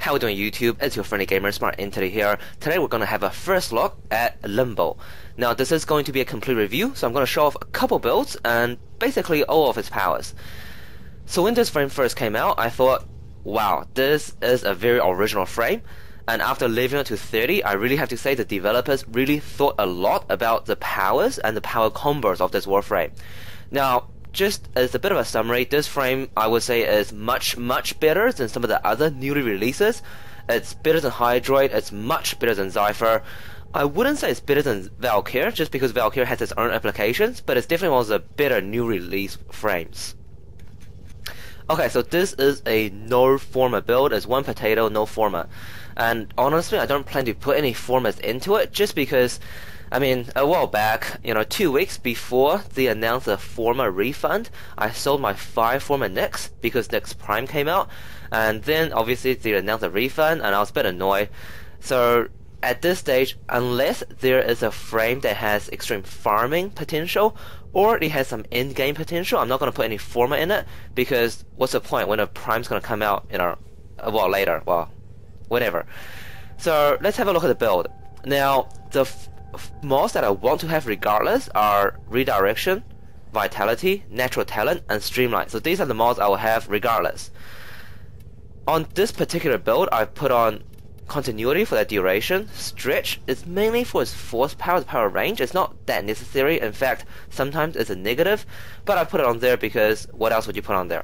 How we doing YouTube? It's your friendly gamer SmartEntity here. Today we're going to have a first look at Limbo. Now this is going to be a complete review, so I'm going to show off a couple builds and basically all of its powers. So when this frame first came out, I thought, wow, this is a very original frame. And after leaving it to 30, I really have to say the developers really thought a lot about the powers and the power combos of this Warframe. Now, just as a bit of a summary, this frame I would say is much better than some of the other newly releases. It's better than Hydroid, it's much better than Zypher. I wouldn't say it's better than Valkyr, just because Valkyr has its own applications, but it's definitely one of the better new release frames. Okay, so this is a no forma build. It's one potato, no forma. And honestly, I don't plan to put any formas into it, just because, I mean, a while back, 2 weeks before they announced a forma refund, I sold my 5 forma Nyx because Nyx Prime came out, and then obviously they announced a refund, and I was a bit annoyed. So at this stage, unless there is a frame that has extreme farming potential, or it has some end-game potential, I'm not going to put any forma in it, because what's the point when a Prime's going to come out, a while later, well, whatever. So let's have a look at the build. Now, the mods that I want to have regardless are Redirection, Vitality, Natural Talent, and Streamline. So these are the mods I will have regardless. On this particular build, I've put on Continuity for that duration. Stretch is mainly for its force power range. It's not that necessary. In fact, sometimes it's a negative, but I put it on there because what else would you put on there?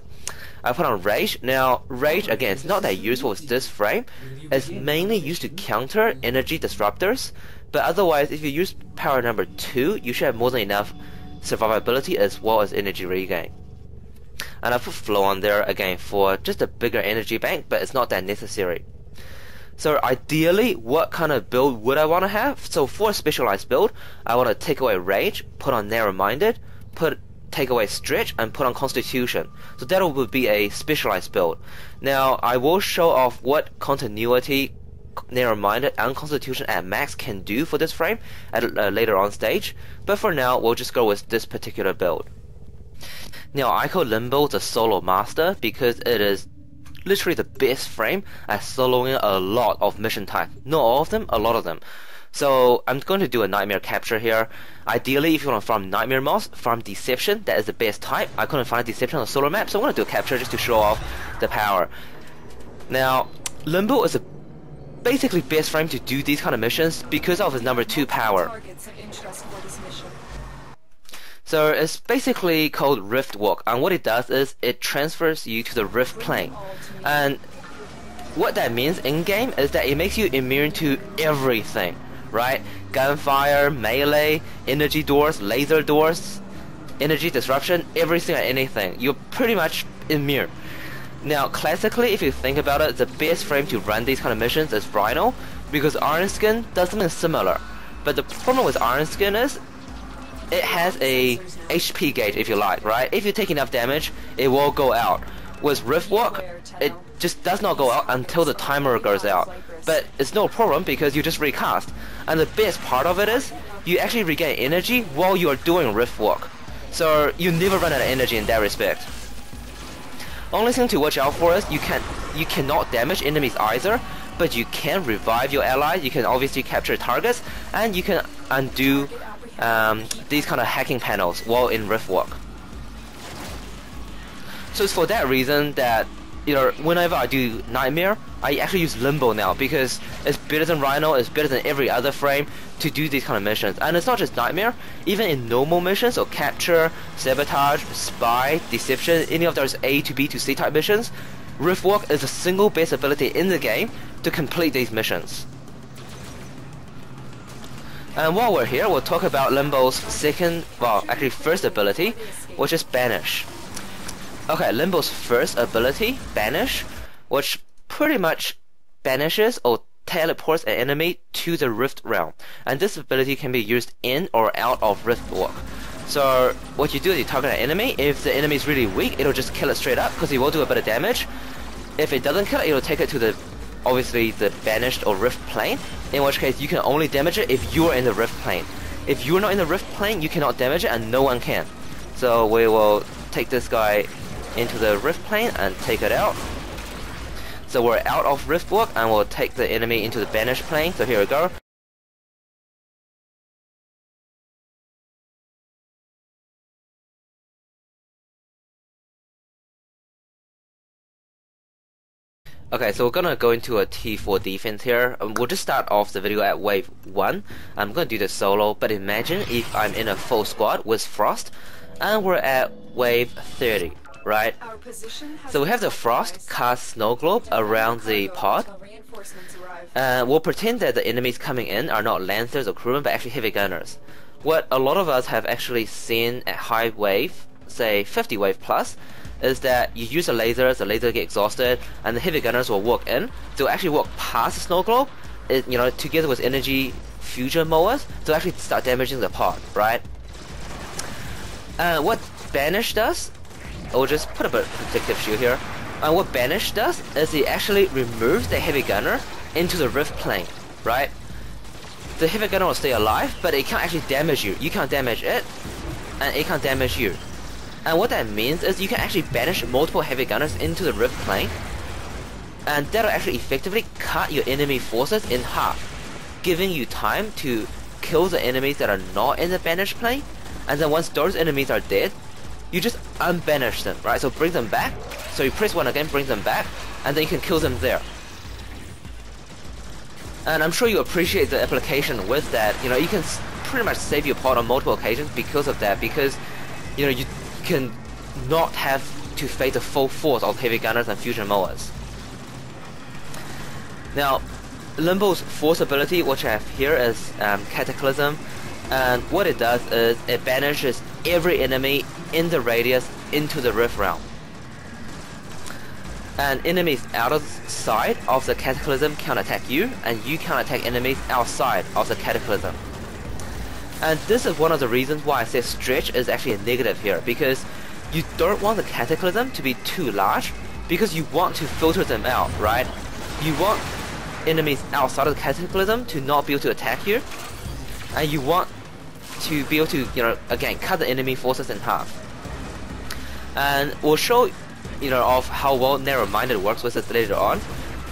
I put on Rage. Now, Rage, again, it's not that useful with this frame. It's mainly used to counter energy disruptors, but otherwise, if you use power number 2, you should have more than enough survivability as well as energy regain. And I put Flow on there, again, for just a bigger energy bank, but it's not that necessary. So ideally, what kind of build would I want to have? So for a specialized build, I want to take away Rage, put on Narrow-Minded, take away Stretch, and put on Constitution. So that would be a specialized build. Now, I will show off what Continuity, Narrow-Minded, and Constitution at max can do for this frame at a later on stage, but for now, we'll just go with this particular build. Now, I call Limbo the solo master because it is literally the best frame at soloing a lot of mission types. Not all of them, a lot of them. So I'm going to do a Nightmare capture here. Ideally, if you want to farm Nightmare mods, farm Deception. That is the best type. I couldn't find Deception on the solo map, so I'm going to do a capture just to show off the power. Now, Limbo is a basically best frame to do these kind of missions because of its number 2 power. So it's basically called Rift Walk, and what it does is it transfers you to the Rift plane. And what that means in-game is that it makes you immune to everything, right? Gunfire, melee, energy doors, laser doors, energy disruption, everything and anything. You're pretty much immune. Now, classically, if you think about it, the best frame to run these kind of missions is Rhino, because Iron Skin does something similar. But the problem with Iron Skin is it has a HP gauge, if you like, right? If you take enough damage, it will go out. With Rift Walk, it just does not go out until the timer goes out. But it's no problem because you just recast. And the best part of it is, you actually regain energy while you are doing Rift Walk. So you never run out of energy in that respect. Only thing to watch out for is you cannot damage enemies either, but you can revive your allies, you can obviously capture targets, and you can undo these kind of hacking panels while in Rift Walk. So it's for that reason that whenever I do Nightmare, I actually use Limbo now because it's better than Rhino, it's better than every other frame to do these kind of missions. And it's not just Nightmare, even in normal missions, so Capture, Sabotage, Spy, Deception, any of those A to B to C type missions, Rift Walk is the single best ability in the game to complete these missions. And while we're here, we'll talk about Limbo's first ability, which is Banish. Okay, Limbo's first ability, Banish, which pretty much banishes or teleports an enemy to the Rift realm. And this ability can be used in or out of Rift Walk. So what you do is you target an enemy. If the enemy is really weak, it'll just kill it straight up because it will do a bit of damage. If it doesn't kill it, it'll take it to the banished or Rift plane, in which case you can only damage it if you're in the Rift plane. If you're not in the Rift plane, you cannot damage it and no one can. So we will take this guy into the Rift plane and take it out. So we're out of Rift Walk and we'll take the enemy into the Banish plane. So here we go. Okay, so we're gonna go into a T4 defense here. We'll just start off the video at wave 1. I'm gonna do this solo, but imagine if I'm in a full squad with Frost and we're at wave 30, right? So we have the Frost cast Snow Globe around the pod. We'll pretend that the enemies coming in are not Lancers or crewmen, but actually heavy gunners. What a lot of us have actually seen at high wave, say 50 wave plus, is that you use the laser get exhausted, and the heavy gunners will walk in. They'll actually walk past the Snow Globe, together with energy fusion mowers, to actually start damaging the pod, right? What Banish does, I'll just put a bit of protective shield here. What Banish does is he actually removes the heavy gunner into the rift plane, right? The heavy gunner will stay alive, but it can't actually damage you. You can't damage it, and it can't damage you. And what that means is you can actually banish multiple heavy gunners into the rift plane, and that'll actually effectively cut your enemy forces in half, giving you time to kill the enemies that are not in the banish plane. And then once those enemies are dead, you just unbanish them, right? So bring them back. So you press 1 again, bring them back, and then you can kill them there. And I'm sure you appreciate the application with that. You can pretty much save your pod on multiple occasions because of that, because you can not have to face the full force of heavy gunners and fusion mowers. Now, Limbo's force ability, which I have here, is Cataclysm, and what it does is it banishes every enemy in the radius into the rift realm. And enemies outside of the Cataclysm can attack you, and you can attack enemies outside of the Cataclysm. And this is one of the reasons why I say stretch is actually a negative here, because you don't want the Cataclysm to be too large, because you want to filter them out, right? You want enemies outside of the Cataclysm to not be able to attack you, and you want to be able to, again, cut the enemy forces in half. And we'll show, of how well narrow-minded works with this later on,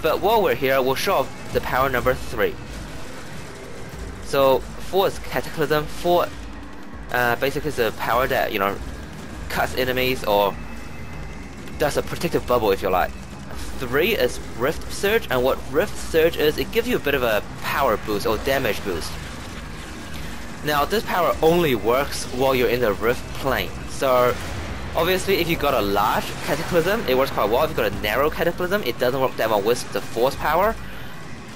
but while we're here, we'll show off the power number 3. So 4 is Cataclysm. 4 basically is the power that cuts enemies or does a protective bubble, if you like. 3 is Rift Surge, and what Rift Surge is, it gives you a bit of a power boost or damage boost. Now this power only works while you're in the Rift plane. So obviously if you got a large Cataclysm, it works quite well. If you got a narrow Cataclysm, it doesn't work that well with the force power.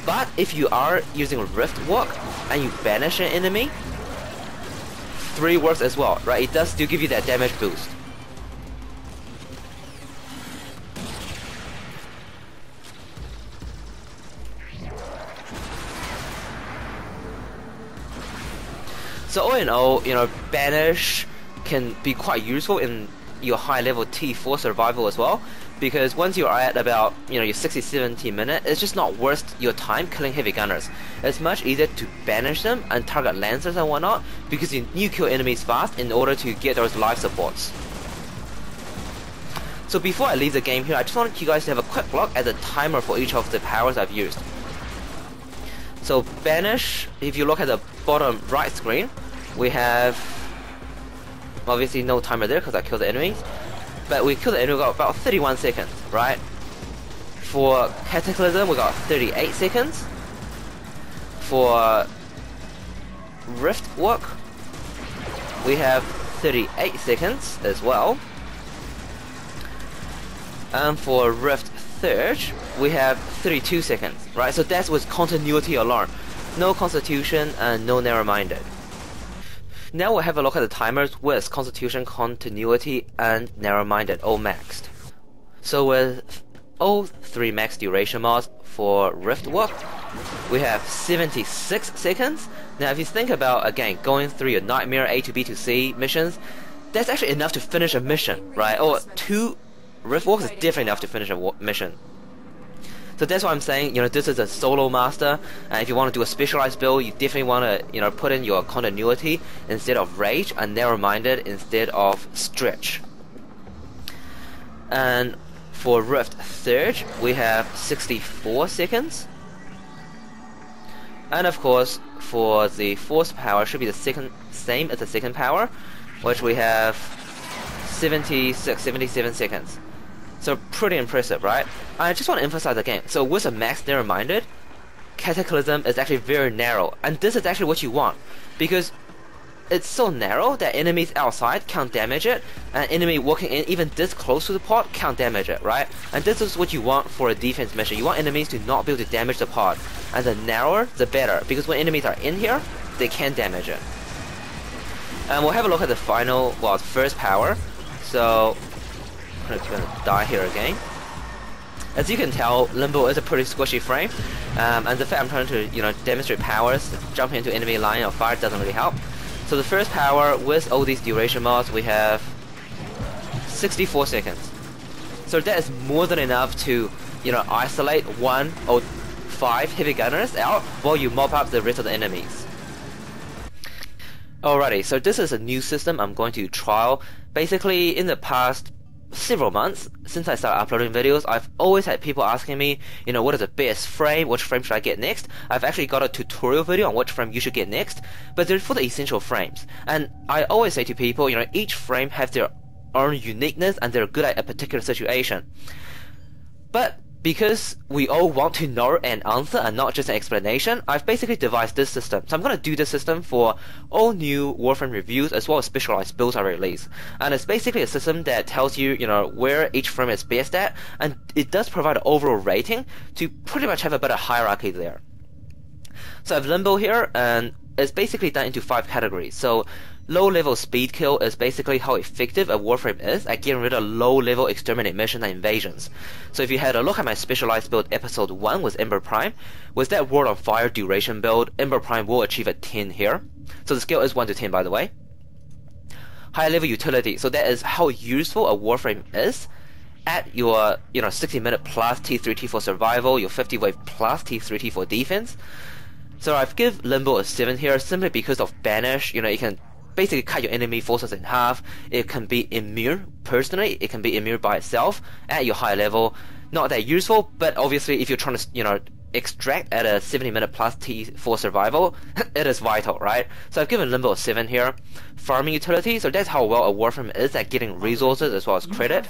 But if you are using Rift Walk and you banish an enemy, 3 works as well, right? It does still give you that damage boost. So all in all, Banish can be quite useful in your high level T4 survival as well, because once you're at about your 60-70 minute, it's just not worth your time killing heavy gunners. It's much easier to banish them and target lancers and whatnot, because you kill enemies fast in order to get those life supports. So before I leave the game here, I just wanted you guys to have a quick look at the timer for each of the powers I've used. So Banish, if you look at the bottom right screen, we have obviously no timer there because I killed the enemies, but we killed the enemy, we got about 31 seconds, right? For Cataclysm we got 38 seconds. For Rift Walk we have 38 seconds as well. And for Rift Surge we have 32 seconds, right? So that's with continuity alone. No Constitution and no narrow-minded. Now we'll have a look at the timers with Constitution, Continuity, and narrow-minded all maxed. So with all 3 max duration mods for Rift Walk, we have 76 seconds. Now if you think about, again, going through your Nightmare A to B to C missions, that's actually enough to finish a mission, right? Or 2 Rift Walks is definitely enough to finish a mission. So that's why I'm saying, this is a solo master, and if you want to do a specialized build, you definitely want to, put in your continuity instead of rage, and narrow-minded instead of stretch. And For Rift Surge, we have 64 seconds. And of course, for the Force Power, should be the same as the second power, which we have 77 seconds. So pretty impressive, right? I just want to emphasize again, so with a max narrow-minded, Cataclysm is actually very narrow, and this is actually what you want, because it's so narrow that enemies outside can't damage it, and enemy walking in even this close to the pod can't damage it, right? And this is what you want for a defense mission. You want enemies to not be able to damage the pod, and the narrower the better, because when enemies are in here, they can damage it. And we'll have a look at the final, well, first power. So I'm gonna die here again. As you can tell, Limbo is a pretty squishy frame, and the fact I'm trying to demonstrate powers, jumping into enemy line of fire doesn't really help. So the first power, with all these duration mods, we have 64 seconds. So that is more than enough to, isolate 1 or 5 heavy gunners out while you mop up the rest of the enemies. Alrighty, so this is a new system I'm going to trial. Basically, in the past several months, since I started uploading videos, I've always had people asking me, what is the best frame, which frame should I get next? I've actually got a tutorial video on which frame you should get next, but they're for the essential frames. And I always say to people, each frame has their own uniqueness and they're good at a particular situation. But because we all want to know an answer and not just an explanation, I've basically devised this system. So I'm going to do this system for all new Warframe reviews as well as specialized builds I release. And it's basically a system that tells you, where each frame is best at, and it does provide an overall rating to pretty much have a better hierarchy there. So I have Limbo here, and it's basically done into 5 categories. So low-level speed kill is basically how effective a Warframe is at getting rid of low-level exterminate missions and invasions. So if you had a look at my specialized build episode 1 with Ember Prime, with that World on Fire duration build, Ember Prime will achieve a 10 here. So the scale is 1 to 10 by the way. High-level utility, so that is how useful a Warframe is at your 60-minute plus T3 T4 survival, your 50 wave plus T3 T4 defense. So I've given Limbo a 7 here simply because of Banish. You can basically cut your enemy forces in half. It can be immune personally, it can be immune by itself at your high level. Not that useful, but obviously if you're trying to extract at a 70-minute plus T4 survival, it is vital, right? So I've given Limbo a 7 here. Farming utility, so that's how well a Warframe is at getting resources as well as credit.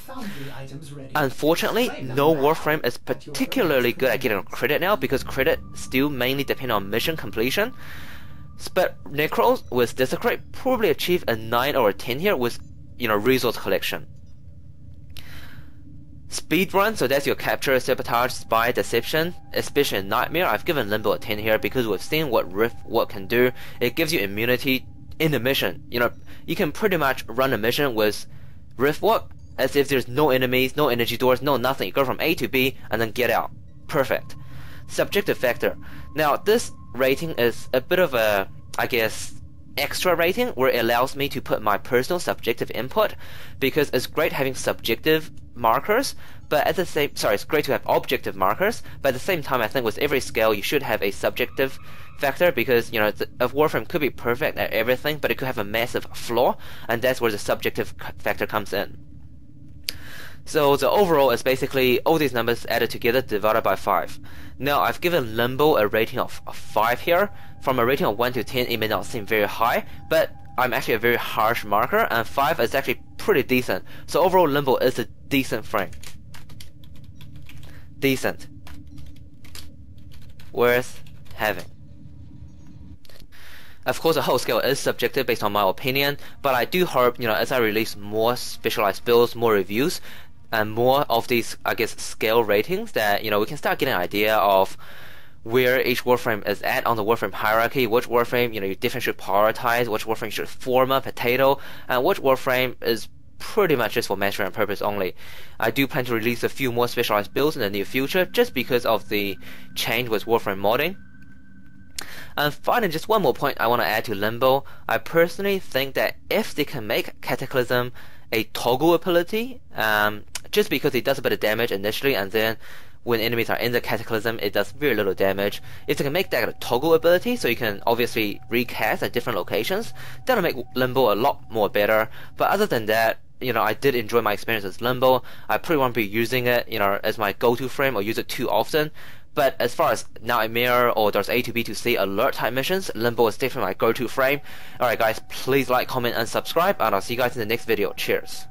Unfortunately, no Warframe is particularly good at getting credit now, because credit still mainly depend on mission completion. But Necros with Desecrate probably achieve a 9 or a 10 here with resource collection. Speedrun, so that's your capture, sabotage, spy, deception, especially in Nightmare. I've given Limbo a 10 here because we've seen what Rift Walk can do. It gives you immunity in the mission. You can pretty much run a mission with Rift Walk as if there's no enemies, no energy doors, no nothing. You go from A to B and then get out. Perfect. Subjective factor. Now this rating is a bit of a, I guess, extra rating where it allows me to put my personal subjective input, because it's great having subjective markers, but at the same, it's great to have objective markers, but at the same time I think with every scale you should have a subjective factor, because a Warframe could be perfect at everything, but it could have a massive flaw, and that's where the subjective factor comes in. So the overall is basically all these numbers added together divided by 5. Now I've given Limbo a rating of 5 here. From a rating of 1 to 10 it may not seem very high, but I'm actually a very harsh marker, and 5 is actually pretty decent. So overall Limbo is a decent frame. Decent. Worth having. Of course, the whole scale is subjective based on my opinion, but I do hope, as I release more specialized builds, more reviews, and more of these, I guess, scale ratings, that, we can start getting an idea of where each Warframe is at on the Warframe hierarchy, which Warframe, you different should prioritize, which Warframe should form a potato, and which Warframe is pretty much just for measuring purpose only. I do plan to release a few more specialized builds in the near future, just because of the change with Warframe modding. And finally, just one more point I want to add to Limbo. I personally think that if they can make Cataclysm a toggle ability, just because it does a bit of damage initially, and then when enemies are in the Cataclysm it does very little damage. If they can make that a toggle ability, so you can obviously recast at different locations, that'll make Limbo a lot more better. But other than that, I did enjoy my experience with Limbo. I pretty won't be using it, as my go-to frame or use it too often. But as far as Nightmare or there's A to B to C alert type missions, Limbo is definitely my go-to frame. Alright guys, please like, comment, and subscribe, and I'll see you guys in the next video. Cheers.